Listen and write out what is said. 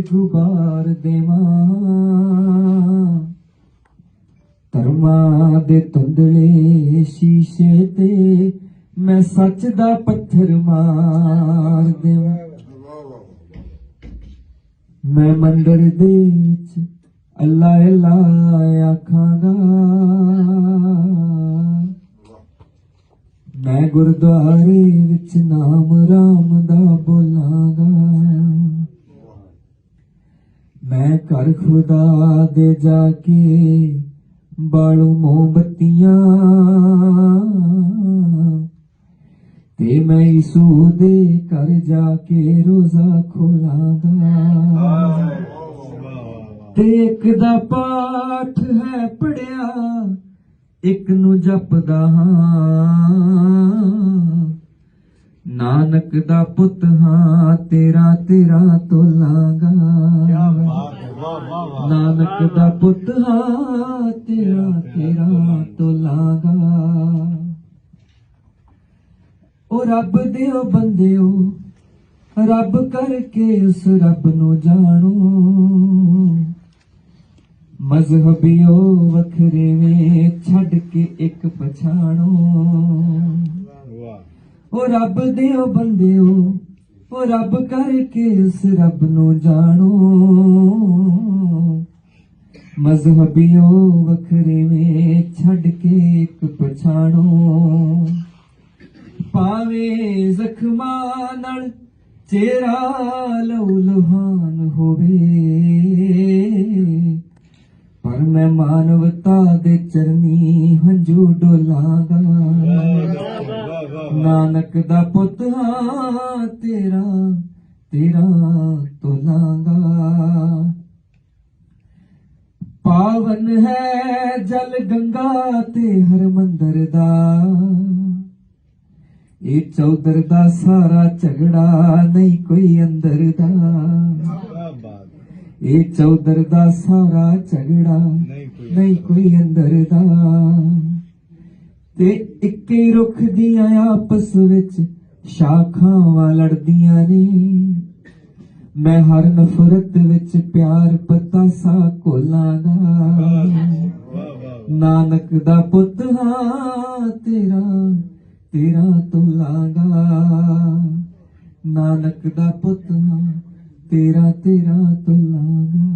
गुबार देवां धर्मां दे धुंधले शीशे ते मैं सच दा पत्थर मार देवां। मैं मंदिर दे विच अल्लाह अल्लाह आखांगा, मैं गुरुद्वारे विच नाम राम दा बोलांगा। मैं घर खुदा दे जाके बालू मोमबत्तियां ते मैं यीशु दे घर जाके रोजा खोलांगा। ते एक दा पाठ है पढ़िया एक नू जपदा हां, नानक दा पुत हां तेरा तेरा तोलांगा। नानक दा पुत हां तेरा तेरा तोलांगा। ओ रब दियो बंदियो रब करके उस रब नू जानो, मजहबियो वखरे में छड़ के एक पछाणो। ओ रब दियो बंदियो ओ रब करके उस रब नू जानो, मजहबियो वखरे में छड़ के एक पछाणो। पावे जख्मां नाल चेहरा लहू लुहान होवे, पर मैं मानवता दे चरनी हंजू डोलांगा। नानक दा पुत हां तेरा तेरा तोलांगा। पावन है जल गंगा ते हरमंदर दा, ए चौधर दा सारा झगड़ा नहीं कोई अंदर दा। ए चौधर दा सारा झगड़ा नहीं कोई अंदर दा। ते इक्के रुख दियां आपस विच शाखां लड़दियां ने, मैं हर नफरत विच प्यार पतासा घोलांगा। नानक दा पुत हां तेरा तेरा तोलांगा। नानक दा पुत हां तेरा तेरा तोलांगा।